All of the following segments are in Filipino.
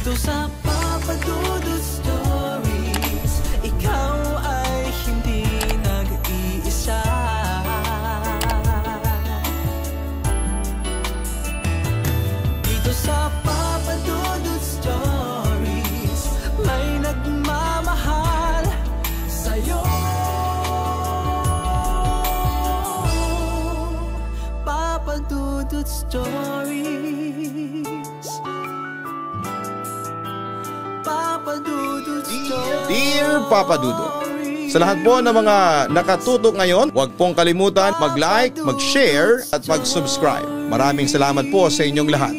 Dito sa Papa Dudut Stories, ikaw ay hindi nag-iisa. Dito sa Papa Dudut Stories, may nagmamahal sa'yo. Papa Dudut Stories, Papa Dudut Stories. Dear Papa Dudut, sa lahat po ng mga nakatutok ngayon, huwag pong kalimutan mag-like, mag-share at mag-subscribe. Maraming salamat po sa inyong lahat.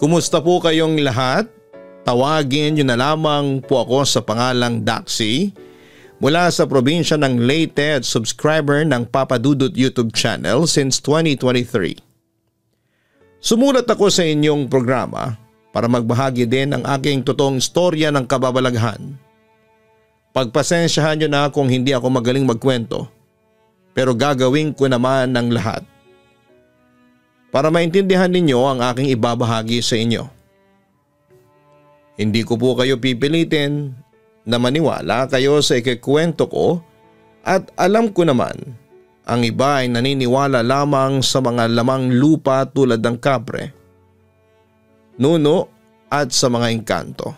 Kumusta po kayong lahat? Tawagin niyo na lamang po ako sa pangalang Daxy mula sa probinsya ng Leyte at subscriber ng Papa Dudut YouTube channel since 2023. Sumulat ako sa inyong programa para magbahagi din ng aking totoong istorya ng kababalaghan. Pagpasensyahan niyo na kung hindi ako magaling magkwento, pero gagawin ko naman ng lahat para maintindihan ninyo ang aking ibabahagi sa inyo. Hindi ko po kayo pipilitin na maniwala kayo sa ikikwento ko at alam ko naman ang iba ay naniniwala lamang sa mga lamang lupa tulad ng kapre, nuno at sa mga engkanto.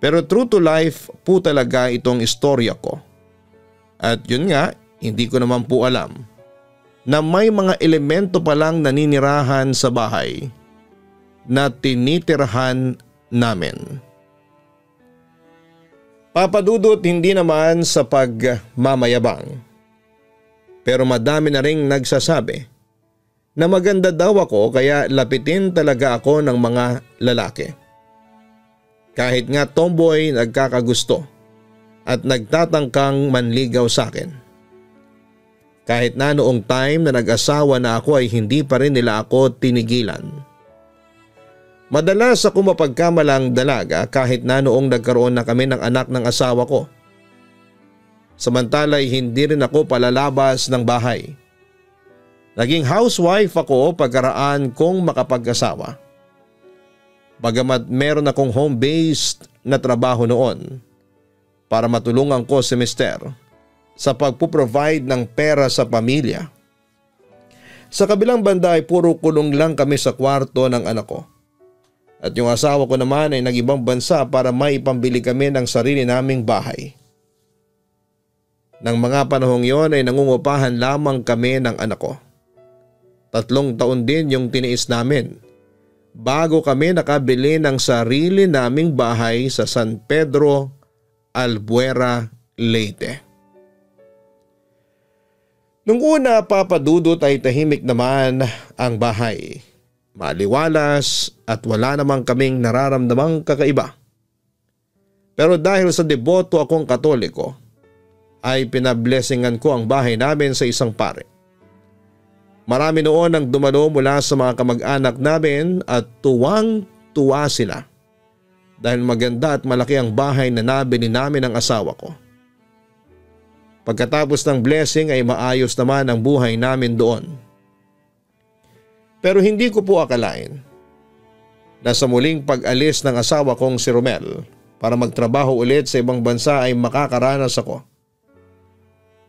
Pero true to life po talaga itong istorya ko. At yun nga, hindi ko naman po alam na may mga elemento palang naninirahan sa bahay na tinitirahan namin. Papa Dudut, hindi naman sa pagmamayabang, pero madami na ring nagsasabi na maganda daw ako kaya lapitin talaga ako ng mga lalaki. Kahit nga tomboy, nagkakagusto at nagtatangkang manligaw sa akin. Kahit na noong time na nag-asawa na ako ay hindi pa rin nila ako tinigilan. Madalas ako mapagkamalang dalaga kahit na noong nagkaroon na kami ng anak ng asawa ko. Samantala ay hindi rin ako palalabas ng bahay. Naging housewife ako pagkaraan kong makapag-asawa. Bagamat meron akong home-based na trabaho noon para matulungan ko si Mister sa pagpuprovide ng pera sa pamilya. Sa kabilang banda ay puro kulong lang kami sa kwarto ng anak ko. At yung asawa ko naman ay nag-ibang bansa para maipambili kami ng sarili naming bahay. Nang mga panahong yon ay nangungupahan lamang kami ng anak ko. 3 taon din yung tiniis namin bago kami nakabili ng sarili naming bahay sa San Pedro, Albuera, Leyte. Nung una, Papa Dudut, ay tahimik naman ang bahay. Maliwalas at wala namang kaming nararamdamang kakaiba. Pero dahil sa deboto akong Katoliko, ay pinablessingan ko ang bahay namin sa isang pare. Marami noon ang dumalo mula sa mga kamag-anak namin at tuwang-tuwa sila dahil maganda at malaki ang bahay na nabili namin ng asawa ko. Pagkatapos ng blessing ay maayos naman ang buhay namin doon. Pero hindi ko po akalain na sa muling pag-alis ng asawa kong si Romel para magtrabaho ulit sa ibang bansa ay makakaranas ako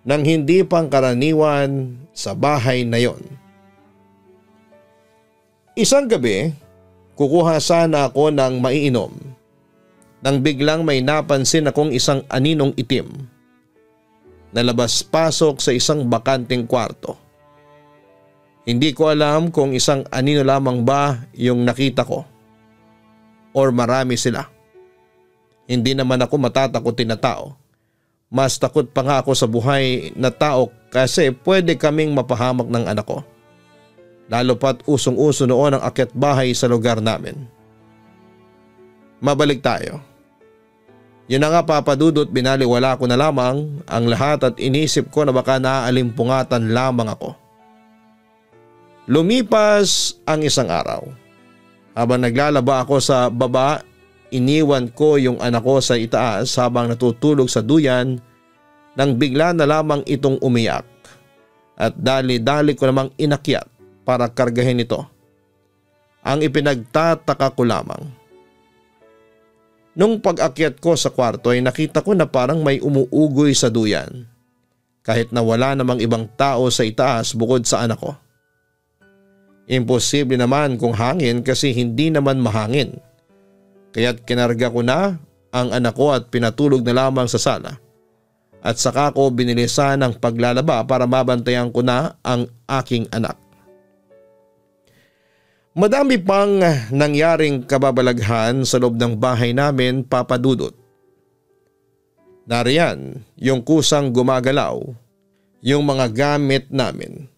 ng hindi pangkaraniwan sa bahay na yon. Isang gabi, kukuha sana ako ng maiinom nang biglang may napansin akong isang aninong itim na labas-pasok sa isang bakanting kwarto. Hindi ko alam kung isang anino lamang ba yung nakita ko or marami sila. Hindi naman ako matatakotin na tao. Mas takot pa nga ako sa buhay na tao kasi pwede kaming mapahamak ng anak ko. Lalo pat usong-uso noon ang akyat bahay sa lugar namin. Mabalik tayo. Yun na nga, Papa Dudut, binaliwala ko na lamang ang lahat at inisip ko na baka naalimpungatan lamang ako. Lumipas ang isang araw. Habang naglalaba ako sa baba, iniwan ko yung anak ko sa itaas habang natutulog sa duyan nang bigla na lamang itong umiyak at dali-dali ko namang inakyat para kargahin ito. Ang ipinagtataka ko lamang, nung pag-akyat ko sa kwarto ay nakita ko na parang may umuugoy sa duyan kahit na wala namang ibang tao sa itaas bukod sa anak ko. Imposible naman kung hangin kasi hindi naman mahangin. Kaya't kinarga ko na ang anak ko at pinatulog na lamang sa sala. At saka ko binilisan ng paglalaba para mabantayan ko na ang aking anak. Madami pang nangyaring kababalaghan sa loob ng bahay namin, Papa Dudut. Nariyan yung kusang gumagalaw, yung mga gamit namin.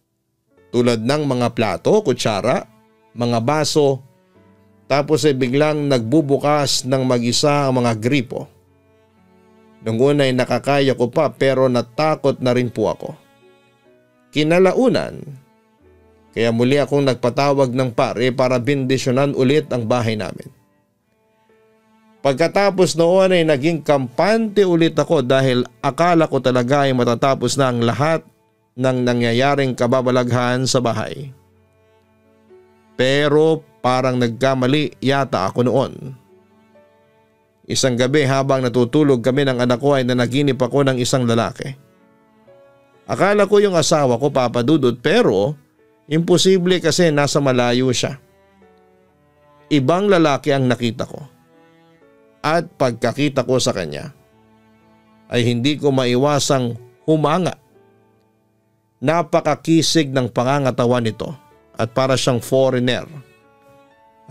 Tulad ng mga plato, kutsara, mga baso, tapos ay biglang nagbubukas ng mag-isa ang mga gripo. Nung una ay nakakaya ko pa pero natakot na rin po ako. Kinalaunan, kaya muli akong nagpatawag ng pare para bendisyonan ulit ang bahay namin. Pagkatapos noon ay naging kampante ulit ako dahil akala ko talaga ay matatapos na ang lahat ng nangyayaring kababalaghan sa bahay. Pero parang nagkamali yata ako noon. Isang gabi habang natutulog kami ng anak ko ay nanaginip ako ng isang lalaki. Akala ko yung asawa ko, Papa Dudut, pero imposible kasi nasa malayo siya. Ibang lalaki ang nakita ko. At pagkakita ko sa kanya ay hindi ko maiwasang humanga. Napakakisig ng pangangatawan nito at para siyang foreigner.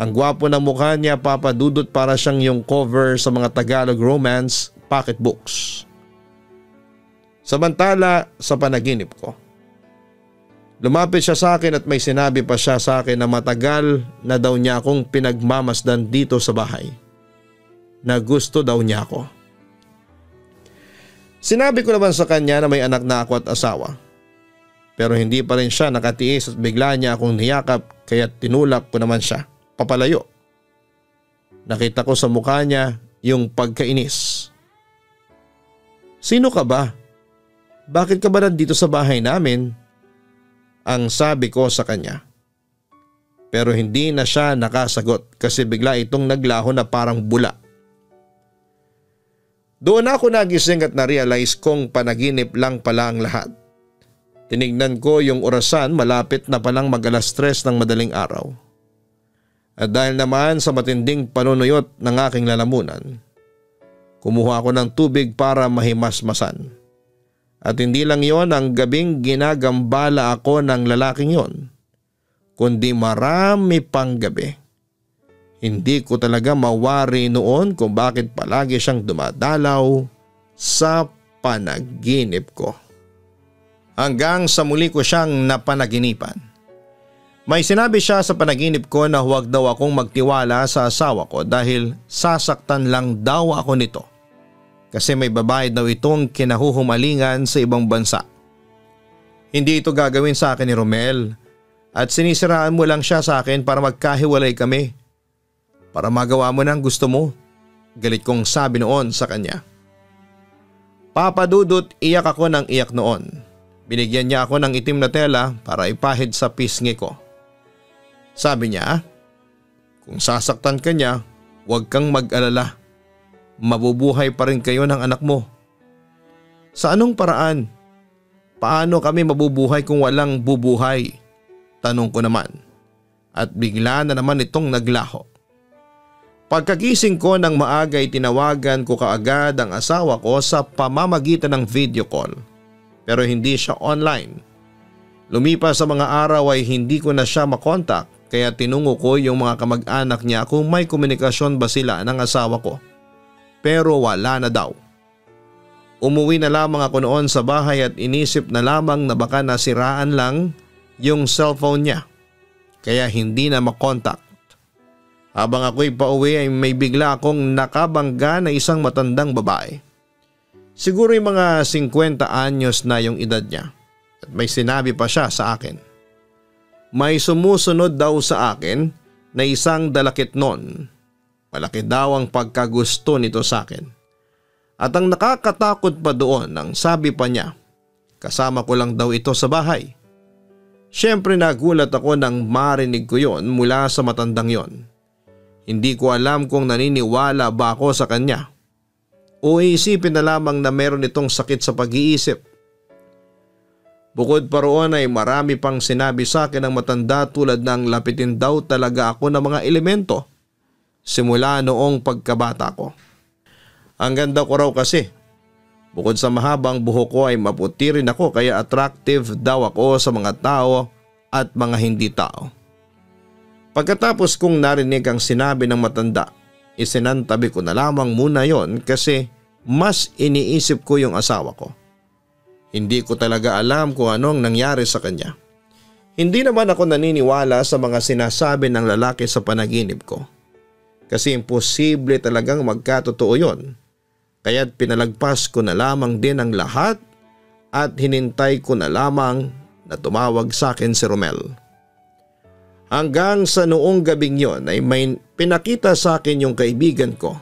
Ang gwapo ng mukha niya, Papa Dudut, para siyang yung cover sa mga Tagalog romance pocketbooks. Samantala sa panaginip ko, lumapit siya sa akin at may sinabi pa siya sa akin na matagal na daw niya akong pinagmamasdan dito sa bahay. Na gusto daw niya ako. Sinabi ko naman sa kanya na may anak na ako at asawa. Pero hindi pa rin siya nakatiis at bigla niya akong niyakap kaya tinulak ko naman siya papalayo. Nakita ko sa mukha niya yung pagkainis. Sino ka ba? Bakit ka ba nandito sa bahay namin? Ang sabi ko sa kanya. Pero hindi na siya nakasagot kasi bigla itong naglaho na parang bula. Doon ako nagising at na-realize kong panaginip lang pala ang lahat. Tinignan ko yung orasan, malapit na palang mag-3 ng madaling araw. At dahil naman sa matinding panunuyot ng aking lalamunan, kumuha ako ng tubig para mahimasmasan. At hindi lang yon ang gabing ginagambala ako ng lalaking yon, kundi marami pang gabi. Hindi ko talaga mawari noon kung bakit palagi siyang dumadalaw sa panaginip ko. Hanggang sa muli ko siyang napanaginipan. May sinabi siya sa panaginip ko na huwag daw akong magtiwala sa asawa ko dahil sasaktan lang daw ako nito. Kasi may babae daw itong kinahuhumalingan sa ibang bansa. Hindi ito gagawin sa akin ni Romel at sinisiraan mo lang siya sa akin para magkahiwalay kami. Para magawa mo ng gusto mo. Galit kong sabi noon sa kanya. Papa Dudut, iyak ako ng iyak noon. Binigyan niya ako ng itim na tela para ipahid sa pisngi ko. Sabi niya, kung sasaktan ka niya, huwag kang mag-alala. Mabubuhay pa rin kayo ng anak mo. Sa anong paraan? Paano kami mabubuhay kung walang bubuhay? Tanong ko naman. At bigla na naman itong naglaho. Pagkagising ko ng maaga ay tinawagan ko kaagad ang asawa ko sa pamamagitan ng video call. Pero hindi siya online. Lumipas sa mga araw ay hindi ko na siya makontak kaya tinungo ko yung mga kamag-anak niya kung may komunikasyon ba sila ng asawa ko. Pero wala na daw. Umuwi na lamang ako noon sa bahay at inisip na lamang na baka nasiraan lang yung cellphone niya. Kaya hindi na makontak. Habang ako'y pauwi ay may bigla akong nakabangga na isang matandang babae. Siguro yung mga 50 anyos na yung edad niya. At may sinabi pa siya sa akin. May sumusunod daw sa akin na isang dalakit noon. Malaki daw ang pagkagusto nito sa akin. At ang nakakatakot pa doon, ang sabi pa niya, kasama ko lang daw ito sa bahay. Siyempre nagulat ako nang marinig ko yon mula sa matandang yon. Hindi ko alam kung naniniwala ba ako sa kanya o iisipin na lamang na meron itong sakit sa pag-iisip. Bukod pa roon ay marami pang sinabi sa akin ng matanda tulad ng lapitin daw talaga ako ng mga elemento simula noong pagkabata ko. Ang ganda ko raw kasi. Bukod sa mahabang buhok ko ay maputi rin ako kaya attractive daw ako sa mga tao at mga hindi tao. Pagkatapos kong narinig ang sinabi ng matanda, isinantabi ko na lamang muna yon kasi mas iniisip ko yung asawa ko. Hindi ko talaga alam kung anong nangyari sa kanya. Hindi naman ako naniniwala sa mga sinasabi ng lalaki sa panaginip ko. Kasi imposible talagang magkatotoo yon. Kaya't pinalagpas ko na lamang din ang lahat at hinintay ko na lamang na tumawag sa akin si Romel. Hanggang sa noong gabing yon ay may pinakita sa akin yung kaibigan ko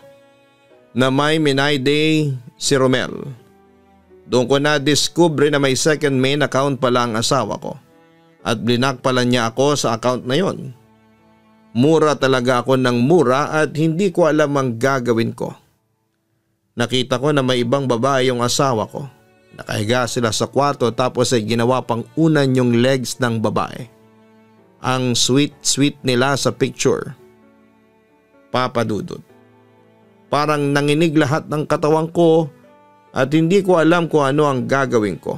na may Minay Day si Romel. Doon ko na-discover na may second main account pala ang asawa ko at blinak pala niya ako sa account na yon. Mura talaga ako ng mura at hindi ko alam ang gagawin ko. Nakita ko na may ibang babae yung asawa ko. Nakahiga sila sa kwarto tapos ay ginawa pang unan yung legs ng babae. Ang sweet nila sa picture. Papa Dudut. Parang nanginig lahat ng katawan ko at hindi ko alam kung ano ang gagawin ko.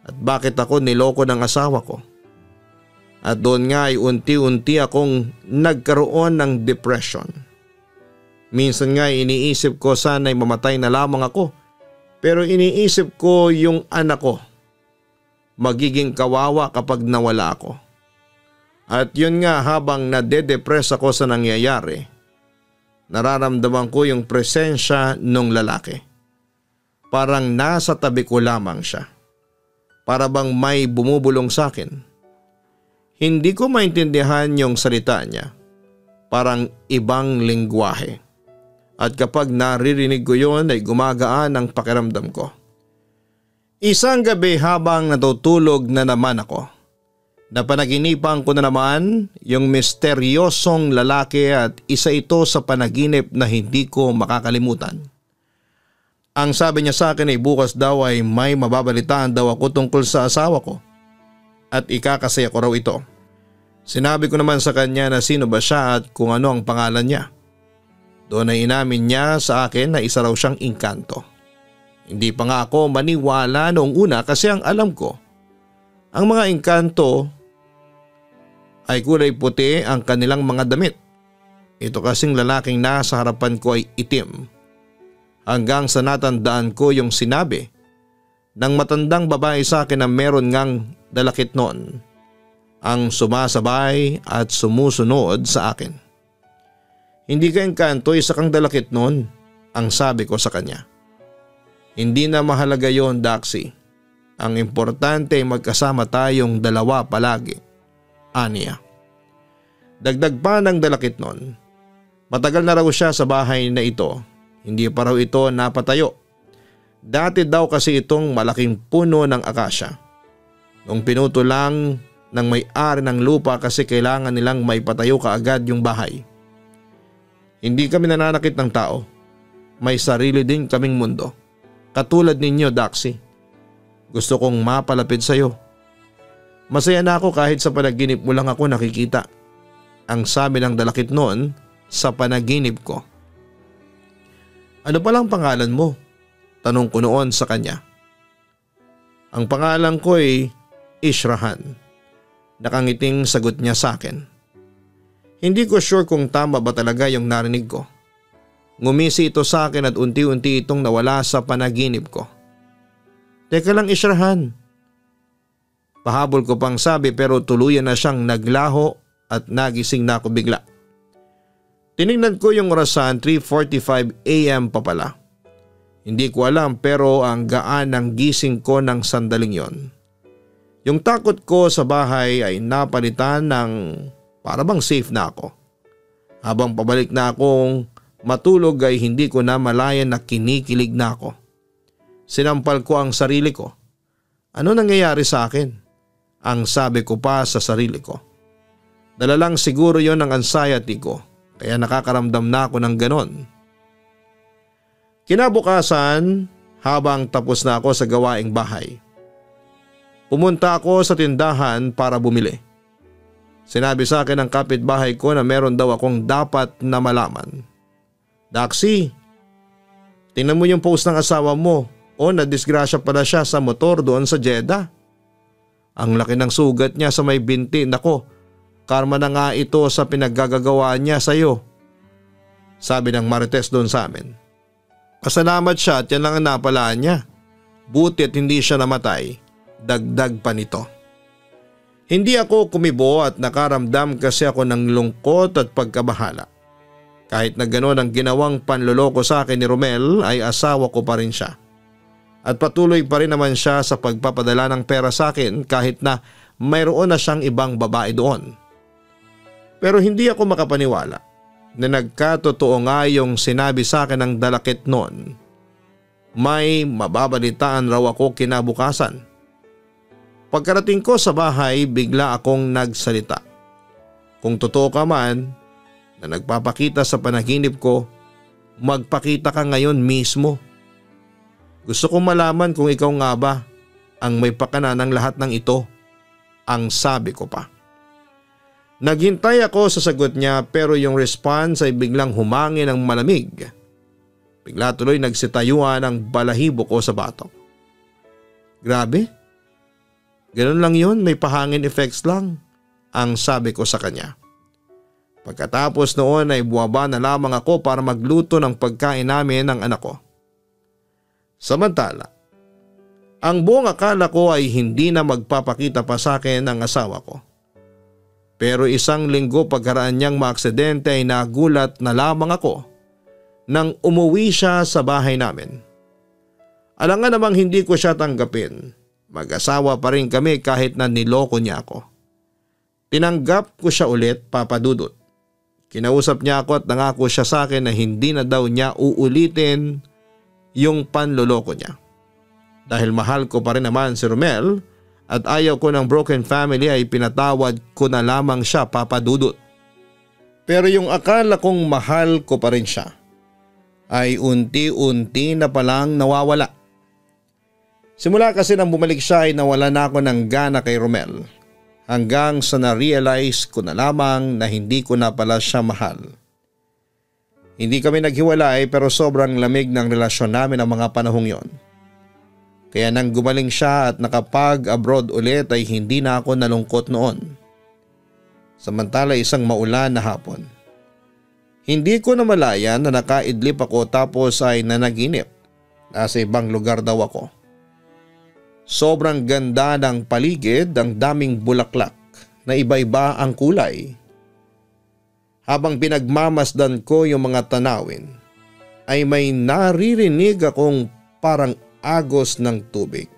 At bakit ako niloko ng asawa ko. At doon nga ay unti-unti akong nagkaroon ng depression. Minsan nga iniisip ko sana'y mamatay na lamang ako. Pero iniisip ko yung anak ko. Magiging kawawa kapag nawala ako. At yun nga habang nade-depress ako sa nangyayari, nararamdaman ko yung presensya ng lalaki. Parang nasa tabi ko lamang siya. Para bang may bumubulong sa akin. Hindi ko maintindihan yung salita niya. Parang ibang lengguwahe. At kapag naririnig ko yun ay gumagaan ang pakiramdam ko. Isang gabi habang natutulog na naman ako, napanaginipan ko na naman yung misteryosong lalaki at isa ito sa panaginip na hindi ko makakalimutan. Ang sabi niya sa akin ay bukas daw ay may mababalitaan daw ako tungkol sa asawa ko at ikakasaya ko raw ito. Sinabi ko naman sa kanya na sino ba siya at kung ano ang pangalan niya. Doon ay inamin niya sa akin na isa raw siyang engkanto. Hindi pa nga ako maniwala noong una kasi ang alam ko, ang mga engkanto ay kulay puti ang kanilang mga damit. Ito kasing lalaking nasa harapan ko ay itim. Hanggang sa natandaan ko yung sinabi ng matandang babae sa akin na meron ngang dalakit noon ang sumasabay at sumusunod sa akin. Hindi ka engkanto, isa kang dalakit noon, ang sabi ko sa kanya. Hindi na mahalaga yon, Daxi. Ang importante ay magkasama tayong dalawa palagi. Aniya. Dagdag pa ng dalakit noon. Matagal na raw siya sa bahay na ito. Hindi pa raw ito napatayo. Dati daw kasi itong malaking puno ng akasya. Nung pinuto lang ng may-ari ng lupa kasi kailangan nilang may patayo kaagad yung bahay. Hindi kami nananakit ng tao. May sarili din kaming mundo. Katulad ninyo, Daxi. Gusto kong mapalapit sa iyo. Masaya na ako kahit sa panaginip mo lang ako nakikita. Ang sabi ng dalakit noon sa panaginip ko. Ano palang pangalan mo? Tanong ko noon sa kanya. Ang pangalan ko ay Ishrahan. Nakangiting sagot niya sa akin. Hindi ko sure kung tama ba talaga yung narinig ko. Ngumisi ito sa akin at unti-unti itong nawala sa panaginip ko. Teka lang, Ishrahan. Pahabol ko pang sabi pero tuluyan na siyang naglaho at nagising na ako bigla. Tinignan ko yung orasan, 3:45 AM pa pala. Hindi ko alam pero ang gaan ng gising ko ng sandaling yon. Yung takot ko sa bahay ay napalitan ng para bang safe na ako. Habang pabalik na akong matulog ay hindi ko na malayan na kinikilig na ako. Sinampal ko ang sarili ko. Ano nangyayari sa akin? Ang sabi ko pa sa sarili ko. Dala lang siguro yon ng anxiety ko kaya nakakaramdam na ako ng ganon. Kinabukasan, habang tapos na ako sa gawaing bahay, pumunta ako sa tindahan para bumili. Sinabi sa akin ng kapitbahay ko na meron daw akong dapat na malaman. Daxi, tingnan mo yung post ng asawa mo. O nadisgrasya pala siya sa motor doon sa Jeddah. Ang laki ng sugat niya sa may binti. Nako, karma na nga ito sa pinaggagawa niya sa iyo. Sabi ng Marites doon sa amin. Pasalamat siya at yan lang ang napalaan niya. Buti at hindi siya namatay. Dagdag pa nito. Hindi ako kumibo at nakaramdam kasi ako ng lungkot at pagkabahala. Kahit na gano'n ang ginawang panloloko sa akin ni Romel ay asawa ko pa rin siya. At patuloy pa rin naman siya sa pagpapadala ng pera sa akin kahit na mayroon na siyang ibang babae doon. Pero hindi ako makapaniwala na nagkatotoo nga yung sinabi sa akin ng dalakit noon. May mababalitaan raw ako kinabukasan. Pagkarating ko sa bahay, bigla akong nagsalita. Kung totoo ka man na nagpapakita sa panaginip ko, magpakita ka ngayon mismo. Gusto kong malaman kung ikaw nga ba ang may pakana ng lahat ng ito, ang sabi ko pa. Naghintay ako sa sagot niya pero yung response ay biglang humangin ng malamig. Bigla tuloy nagsitayuan ang balahibo ko sa batok. Grabe? Ganun lang yun, may pahangin effects lang, ang sabi ko sa kanya. Pagkatapos noon ay buwaba na lamang ako para magluto ng pagkain namin ng anak ko. Samantala, ang buong akala ko ay hindi na magpapakita pa sa akin ang asawa ko. Pero isang linggo pagkaraan niyang maaksidente ay nagulat na lamang ako nang umuwi siya sa bahay namin. Alangan namang hindi ko siya tanggapin. Mag-asawa pa rin kami kahit na niloko niya ako. Tinanggap ko siya ulit, Papa Dudut. Kinausap niya ako at nangako siya sa akin na hindi na daw niya uulitin yung panloloko niya. Dahil mahal ko pa rin naman si Romel at ayaw ko ng broken family ay pinatawad ko na lamang siya, Papa Dudut. Pero yung akala kong mahal ko pa rin siya ay unti-unti na palang nawawala. Simula kasi nang bumalik siya ay nawala na ako ng gana kay Romel hanggang sa na-realize ko na lamang na hindi ko na pala siya mahal. Hindi kami naghiwalay pero sobrang lamig ng relasyon namin ang mga panahong yon. Kaya nang gumaling siya at nakapag-abroad ulit ay hindi na ako nalungkot noon. Samantala isang maulan na hapon. Hindi ko na malaya na nakaidlip ako tapos ay nanaginip. Nasa ibang lugar daw ako. Sobrang ganda ng paligid, ang daming bulaklak na iba-iba ang kulay. Habang pinagmamasdan ko yung mga tanawin, ay may naririnig akong parang agos ng tubig.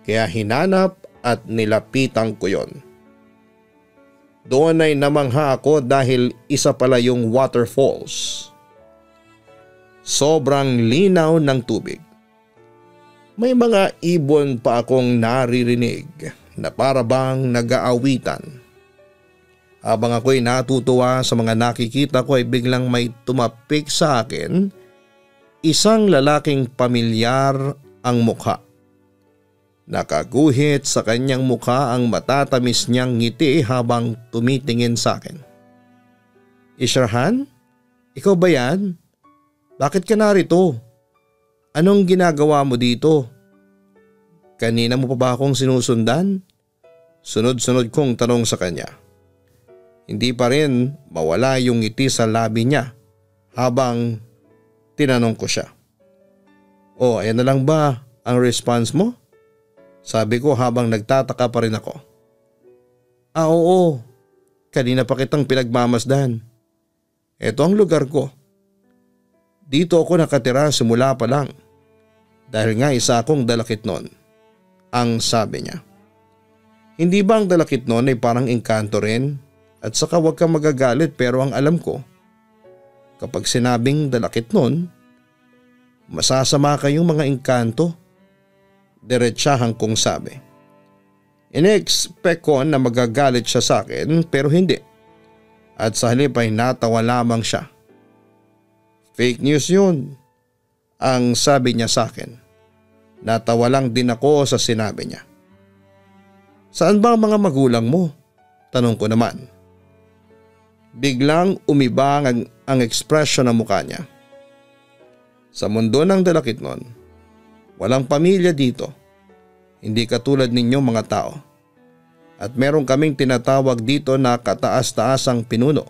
Kaya hinanap at nilapitan ko yon. Doon ay namangha ako dahil isa pala yung waterfalls. Sobrang linaw ng tubig. May mga ibon pa akong naririnig na para bang nag-aawitan. Habang ako'y natutuwa sa mga nakikita ko ay biglang may tumapik sa akin, isang lalaking pamilyar ang mukha. Nakaguhit sa kanyang mukha ang matatamis niyang ngiti habang tumitingin sa akin. Isharhan? Ikaw ba yan? Bakit ka narito? Anong ginagawa mo dito? Kanina mo pa ba akong sinusundan? Sunod-sunod kong tanong sa kanya. Hindi pa rin mawala yung ngiti sa labi niya habang tinanong ko siya. Oh, ayan na lang ba ang response mo? Sabi ko habang nagtataka pa rin ako. Oo. Kanina pa kitang pinagmamasdan. Ito ang lugar ko. Dito ako nakatira simula pa lang. Dahil nga isa akong dalakit noon. Ang sabi niya. Hindi ba ang dalakit noon ay parang engkanto rin? At saka huwag kang magagalit pero ang alam ko, kapag sinabing dalakit nun, masasama kayong mga engkanto. Diretsahang kong sabi. Ine-expect ko na magagalit siya sa akin pero hindi. At sa halip ay natawa lamang siya. Fake news yun, ang sabi niya sa akin. Natawa lang din ako sa sinabi niya. Saan ba ang mga magulang mo? Tanong ko naman. Biglang umibang ang ekspresyon ng mukha niya. Sa mundo ng dalakit nun, walang pamilya dito. Hindi katulad ninyong mga tao. At meron kaming tinatawag dito na kataas-taasang pinuno.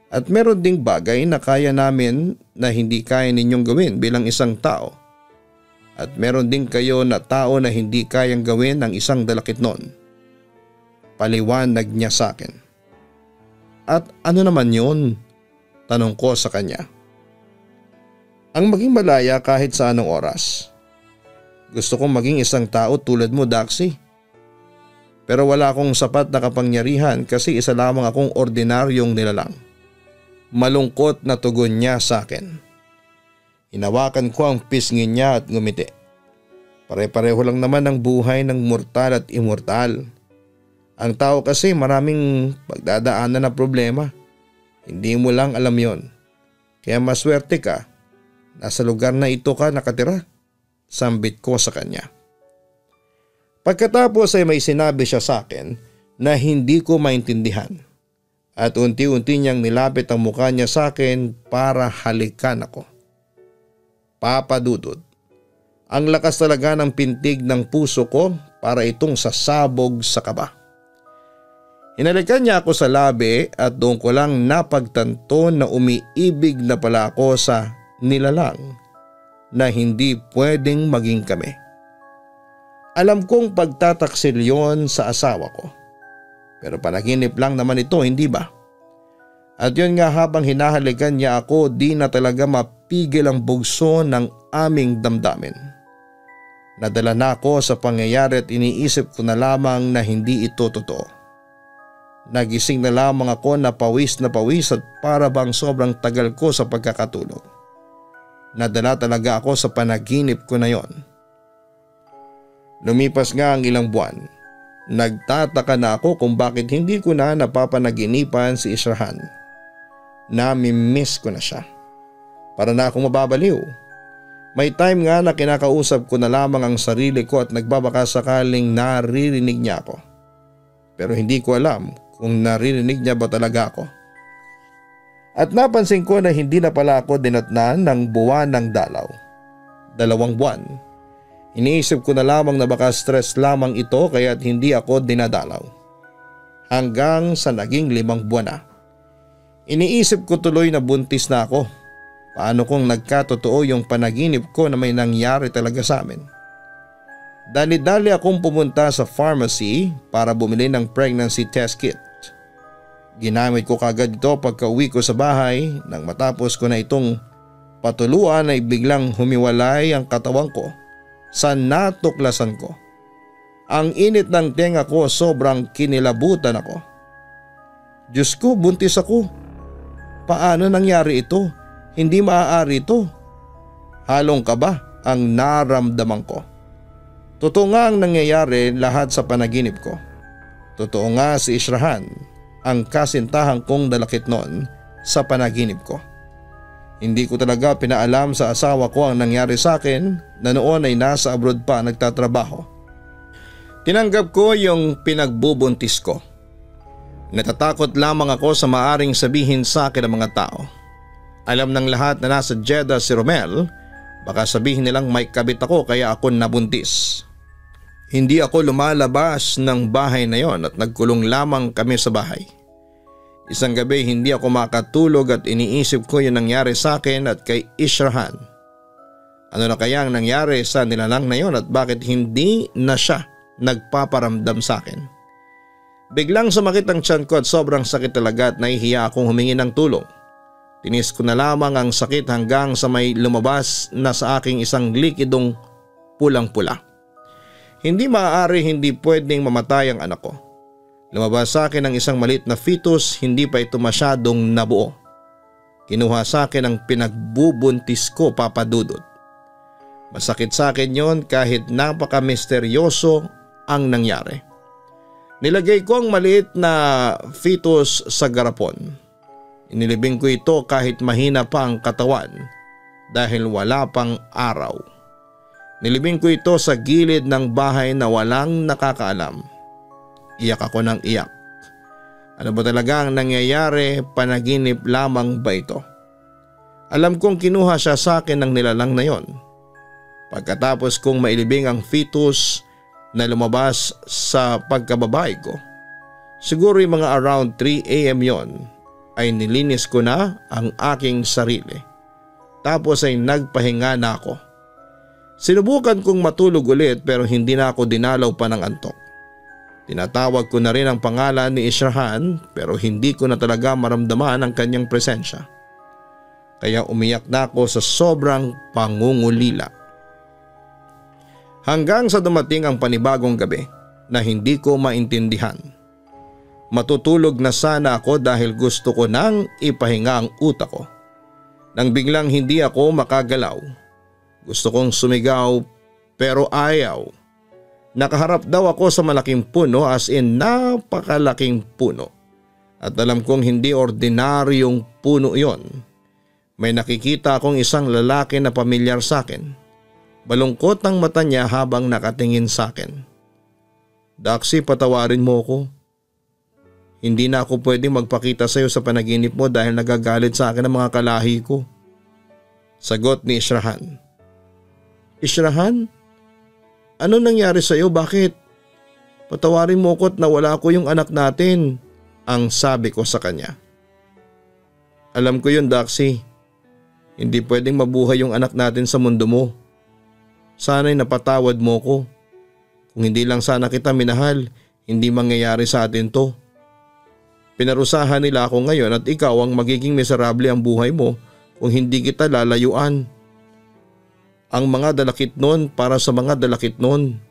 At meron ding bagay na kaya namin na hindi kaya ninyong gawin bilang isang tao. At meron din kayo na tao na hindi kayang gawin ng isang dalakit nun. Paliwanag niya sa akin. At ano naman yun? Tanong ko sa kanya. Ang maging malaya kahit sa anong oras. Gusto kong maging isang tao tulad mo, Daxy. Pero wala akong sapat na kapangyarihan kasi isa lamang akong ordinaryong nilalang. Malungkot na tugon niya sa akin. Hinawakan ko ang pisngin niya at ngumiti. Pare-pareho lang naman ang buhay ng mortal at immortal. Ang tao kasi maraming pagdadaanan na problema. Hindi mo lang alam yon. Kaya maswerte ka. Nasa lugar na ito ka nakatira. Sambit ko sa kanya. Pagkatapos ay may sinabi siya sa akin na hindi ko maintindihan. At unti-unti niyang nilapit ang mukha niya sa akin para halikan ako. Papa Dudut, ang lakas talaga ng pintig ng puso ko para itong sasabog sa kaba. Hinalikan niya ako sa labi at doon ko lang napagtanto na umiibig na pala ako sa nilalang na hindi pwedeng maging kami. Alam kong pagtataksil yon sa asawa ko. Pero panaginip lang naman ito, hindi ba? At yun nga habang hinahalikan niya ako, di na talaga mapigil ang bugso ng aming damdamin. Nadala na ako sa pangyayari at iniisip ko na lamang na hindi ito totoo. Nagising na lamang ako na pawis at para bang sobrang tagal ko sa pagkakatulog. Nadala talaga ako sa panaginip ko na yon. Lumipas nga ang ilang buwan. Nagtataka na ako kung bakit hindi ko na napapanaginipan si Israhan. Nami-miss ko na siya. Para na akong mababaliw. May time nga na kinakausap ko na lamang ang sarili ko at nagbabaka sakaling naririnig niya ako. Pero hindi ko alam kung naririnig niya ba talaga ako. At napansin ko na hindi na pala ako dinatnan ng buwan ng dalaw. 2 buwan. Iniisip ko na lamang na baka stress lamang ito kaya't hindi ako dinadalaw. Hanggang sa naging 5 buwan na. Iniisip ko tuloy na buntis na ako. Paano kung nagkatotoo yung panaginip ko na may nangyari talaga sa amin? Dali-dali akong pumunta sa pharmacy para bumili ng pregnancy test kit. Ginamit ko kagad ito pagka-uwi ko sa bahay nang matapos ko na itong patuluan ay biglang humiwalay ang katawan ko sa natuklasan ko. Ang init ng tenga ko, sobrang kinilabutan ako. Diyos ko, buntis ako. Paano nangyari ito? Hindi maaari ito. Halong kaba ang naramdaman ko. Totoo nga ang nangyayari lahat sa panaginip ko. Totoo nga si Israhan, ang kasintahan kong dalakit noon sa panaginip ko. Hindi ko talaga pinaalam sa asawa ko ang nangyari sa akin na noon ay nasa abroad pa nagtatrabaho. Tinanggap ko yung pinagbubuntis ko. Natatakot lamang ako sa maaring sabihin sa akin ng mga tao. Alam ng lahat na nasa Jeddah si Romel, baka sabihin nilang may kabit ako kaya ako nabuntis. Hindi ako lumalabas ng bahay na yon at nagkulong lamang kami sa bahay. Isang gabi hindi ako makatulog at iniisip ko yung nangyari sa akin at kay Israhan. Ano na kaya ang nangyari sa nilalang na yon at bakit hindi na siya nagpaparamdam sa akin? Biglang sumakit ang tiyan ko at sobrang sakit talaga at nahihiya akong humingi ng tulong. Tinis ko na lamang ang sakit hanggang sa may lumabas na sa aking isang likidong pulang-pula. Hindi maaari, hindi pwedeng mamatay ang anak ko. Lumabas sa akin ang isang maliit na fetus, hindi pa ito masyadong nabuo. Kinuha sa akin ang pinagbubuntis ko, Papa Dudut. Masakit sa akin yon kahit napaka-misteryoso ang nangyari. Nilagay ko ang maliit na fetus sa garapon. Inilibing ko ito kahit mahina pa ang katawan dahil wala pang araw. Nilibing ko ito sa gilid ng bahay na walang nakakaalam. Iyak ako ng iyak. Ano ba talaga ang nangyayari? Panaginip lamang ba ito? Alam kong kinuha siya sa akin ng nilalang na yon. Pagkatapos kong mailibing ang fetus na lumabas sa pagkababae ko, siguro yung mga around 3 AM yon, ay nilinis ko na ang aking sarili. Tapos ay nagpahinga na ako. Sinubukan kong matulog ulit pero hindi na ako dinalaw pa ng antok. Tinatawag ko na rin ang pangalan ni Ishrahan pero hindi ko na talaga maramdaman ang kanyang presensya. Kaya umiyak na ako sa sobrang pangungulila. Hanggang sa dumating ang panibagong gabi na hindi ko maintindihan. Matutulog na sana ako dahil gusto ko nang ipahinga ang utak ko. Nang biglang hindi ako makagalaw. Gusto kong sumigaw pero ayaw. Nakaharap daw ako sa malaking puno, as in napakalaking puno. At alam kong hindi ordinaryong puno yon. May nakikita akong isang lalaki na pamilyar sa akin. Balungkot ang mata niya habang nakatingin sa akin. Daxi, patawarin mo ko. Hindi na ako pwedeng magpakita sa iyo sa panaginip mo dahil nagagalit sa akin ang mga kalahi ko. Sagot ni Ishrahan. Ishrahan? Ano nangyari sa iyo? Bakit? Patawarin mo ko at nawala ko yung anak natin, ang sabi ko sa kanya. Alam ko yun, Daxi. Hindi pwedeng mabuhay yung anak natin sa mundo mo. Sana'y napatawad mo ko. Kung hindi lang sana kita minahal, hindi mangyayari sa atin to. Pinarusahan nila ako ngayon at ikaw ang magiging miserable ang buhay mo kung hindi kita lalayuan. Ang mga dalakit nun para sa mga dalakit nun.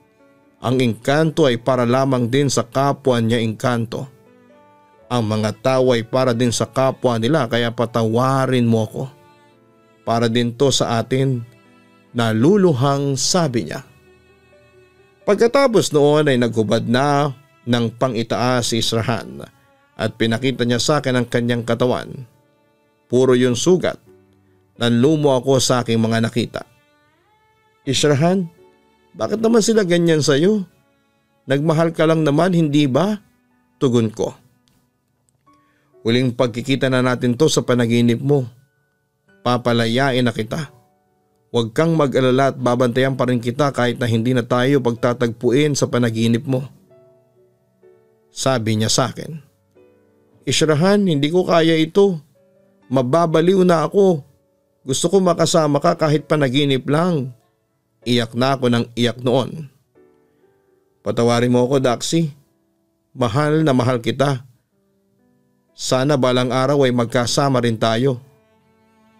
Ang engkanto ay para lamang din sa kapwa niya engkanto. Ang mga tao ay para din sa kapwa nila kaya patawarin mo ako. Para din to sa atin, naluluhang sabi niya. Pagkatapos noon ay naghubad na ng pangitaas si Ishrahan at pinakita niya sa akin ang kanyang katawan. Puro yung sugat. Nanlumo ako sa aking mga nakita. Ishrahan, bakit naman sila ganyan sa'yo? Nagmahal ka lang naman, hindi ba? Tugon ko. Huling pagkikita na natin to sa panaginip mo. Papalayain na kita. Huwag kang mag-alala at babantayan pa rin kita kahit na hindi na tayo pagtatagpuin sa panaginip mo. Sabi niya sa akin. Ishrahan, hindi ko kaya ito. Mababaliw na ako. Gusto ko makasama ka kahit panaginip lang. Iyak na ako ng iyak noon. Patawarin mo ako, Daxi. Mahal na mahal kita. Sana balang araw ay magkasama rin tayo.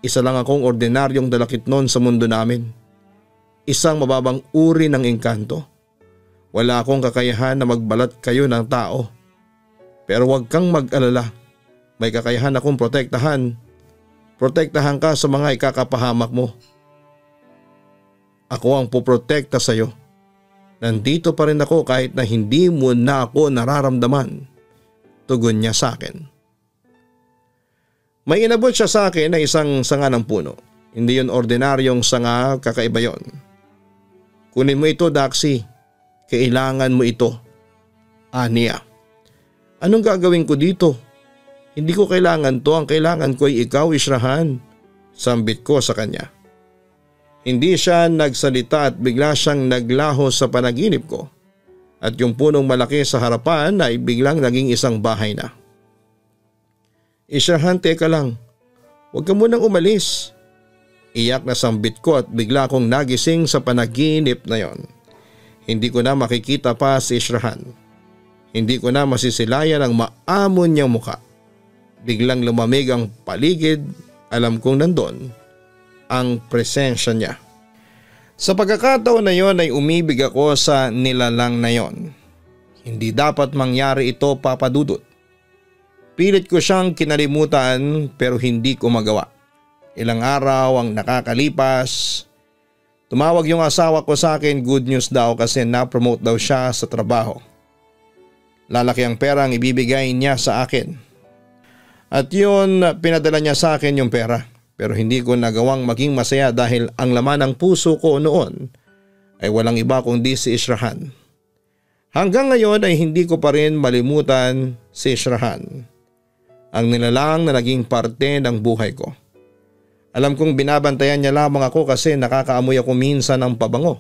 Isa lang akong ordinaryong dalakit noon sa mundo namin. Isang mababang uri ng engkanto. Wala akong kakayahan na magbalat kayo ng tao. Pero huwag kang mag-alala. May kakayahan akong protektahan. Protektahan ka sa mga ikakapahamak mo. Ako ang puprotekta sa iyo. Nandito pa rin ako kahit na hindi mo na ako nararamdaman. Tugon niya sa akin. May inabot siya sa akin na isang sanga ng puno. Hindi yun ordinaryong sanga, kakaiba yon. Kunin mo ito, Daxi. Kailangan mo ito. Aniya. Anong gagawin ko dito? Hindi ko kailangan to. Ang kailangan ko ay ikaw, Ishrahan. Sambit ko sa kanya. Hindi siya nagsalita at bigla siyang naglaho sa panaginip ko. At yung punong malaki sa harapan ay biglang naging isang bahay na. Ishrahan, teka lang. Huwag ka munang umalis. Iyak na sambit ko at bigla akong nagising sa panaginip na yon. Hindi ko na makikita pa si Ishrahan. Hindi ko na masisilayan ang maamon niyang muka. Biglang lumamig ang paligid. Alam kong nandun ang presensya niya. Sa pagkakataon na yon ay umibig ako sa nilalang na yon. Hindi dapat mangyari ito, Papa Dudut. Pilit ko siyang kinalimutan pero hindi ko magawa. Ilang araw ang nakakalipas. Tumawag yung asawa ko sa akin, good news daw kasi na-promote daw siya sa trabaho. Lalaki ang pera ang ibibigay niya sa akin. At yun, pinadala niya sa akin yung pera. Pero hindi ko nagawang maging masaya dahil ang laman ng puso ko noon ay walang iba kundi si Ishrahan. Hanggang ngayon ay hindi ko pa rin malimutan si Ishrahan. Ang nilalang na naging parte ng buhay ko. Alam kong binabantayan niya lamang ako kasi nakakaamoy ako minsan ng pabango.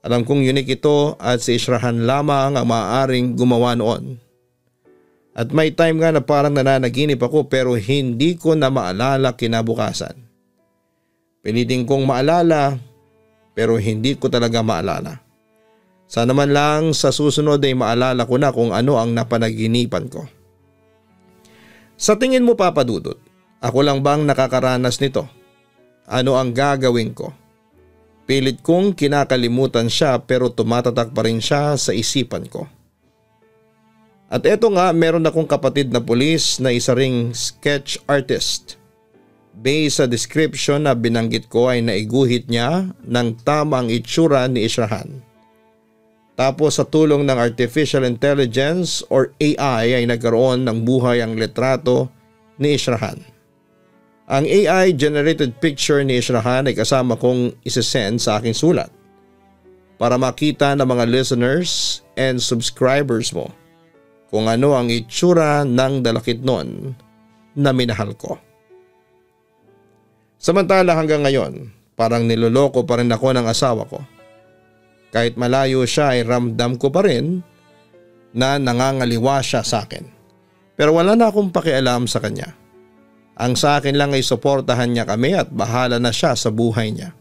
Alam kong unique ito at si Ishrahan lamang ang maaaring gumawa noon. At may time nga na parang nananaginip ako pero hindi ko na maalala kinabukasan. Piliting kong maalala pero hindi ko talaga maalala. Sana man lang sa susunod ay maalala ko na kung ano ang napanaginipan ko. Sa tingin mo, Papa Dudut, ako lang bang nakakaranas nito? Ano ang gagawin ko? Pilit kong kinakalimutan siya pero tumatatak pa rin siya sa isipan ko. At eto nga, meron akong kapatid na pulis na isa ring sketch artist. Based sa description na binanggit ko ay naiguhit niya ng tamang itsura ni Ishrahan. Tapos sa tulong ng Artificial Intelligence or AI ay nagkaroon ng buhay ang litrato ni Ishrahan. Ang AI generated picture ni Ishrahan ay kasama kong isesend sa aking sulat para makita ng mga listeners and subscribers mo kung ano ang itsura ng dalakitnon na minahal ko. Samantala hanggang ngayon, parang niloloko pa rin ako ng asawa ko. Kahit malayo siya ay ramdam ko pa rin na nangangaliwa siya sa akin. Pero wala na akong pakialam sa kanya. Ang sa akin lang ay suportahan niya kami at bahala na siya sa buhay niya.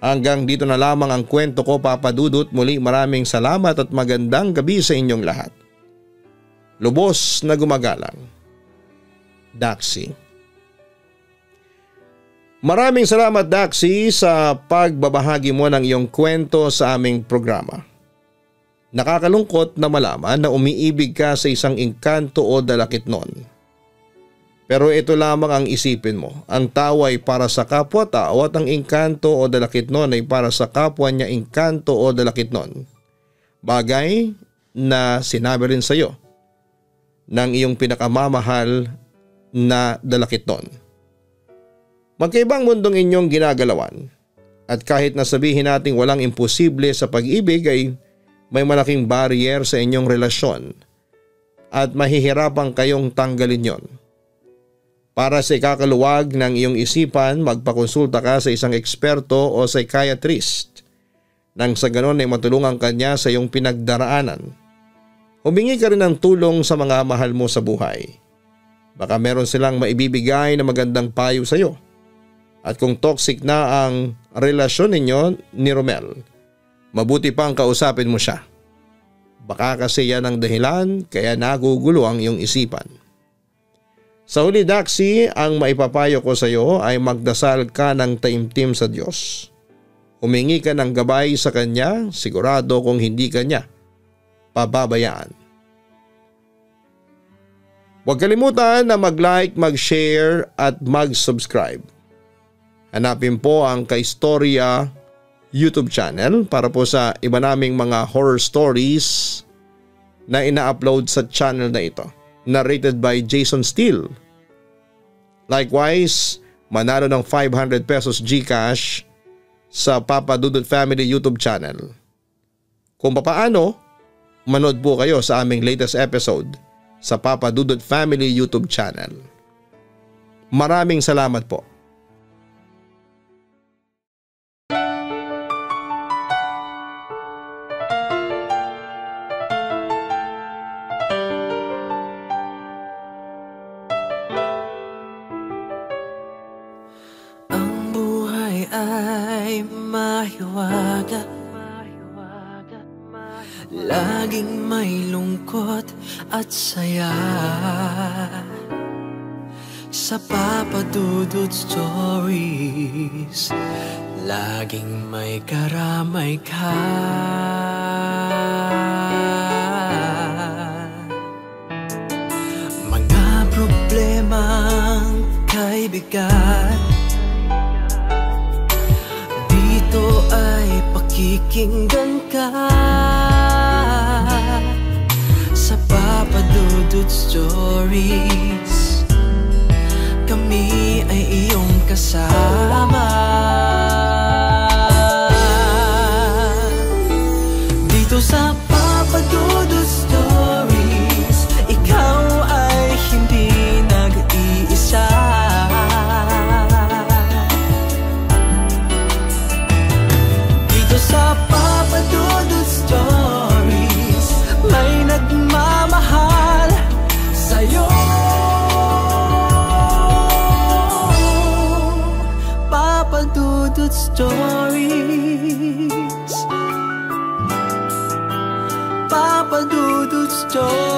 Hanggang dito na lamang ang kwento ko, Papa Dudut. Muli maraming salamat at magandang gabi sa inyong lahat. Lubos na gumagalang, Daxi. Maraming salamat, Daxi, sa pagbabahagi mo ng iyong kwento sa aming programa. Nakakalungkot na malaman na umiibig ka sa isang engkanto o dalakitnon. Pero ito lamang ang isipin mo, ang tao ay para sa kapwa-tao at ang engkanto o dalakitnon ay para sa kapwa niya engkanto o dalakitnon. Bagay na sinabi rin sa iyo ng iyong pinakamamahal na dalakitnon. Magkaibang mundong inyong ginagalawan at kahit nasabihin nating walang imposible sa pag-ibig ay may malaking barrier sa inyong relasyon at mahihirapan kayong tanggalin yon. Para sa ikakaluwag ng iyong isipan, magpakonsulta ka sa isang eksperto o psychiatrist nang sa ganon ay matulungan ka niya sa iyong pinagdaraanan. Humingi ka rin ng tulong sa mga mahal mo sa buhay. Baka meron silang maibibigay na magandang payo sa iyo. At kung toxic na ang relasyon ninyo ni Romel, mabuti pang kausapin mo siya. Baka kasi yan ang dahilan kaya nagugulo ang iyong isipan. Sa huli, Daxi, ang maipapayo ko sa iyo ay magdasal ka ng taimtim sa Diyos. Humingi ka ng gabay sa Kanya, sigurado kung hindi Kanya pababayaan. Huwag kalimutan na mag-like, mag-share at mag-subscribe. Hanapin po ang Kaistorya YouTube channel para po sa iba naming mga horror stories na ina-upload sa channel na ito. Narrated by Jason Steele. Likewise, manalo ng 500 pesos GCash sa Papa Dudut Family YouTube channel. Kung papaano, manood po kayo sa aming latest episode sa Papa Dudut Family YouTube channel. Maraming salamat po. Laging may lungkot at saya sa Papa Dudut Stories. Laging may karamay ka. Mga pakinggan ka sa Papa Dudut Stories. Kami ay iyong kasama dito sa Papa Dudut Stories. Ikaw ay hindi nag-iisa. Dito sa Papa Dudut Stories, may nagmamahal sa'yo. Papa Dudut Stories, Papa Dudut Stories.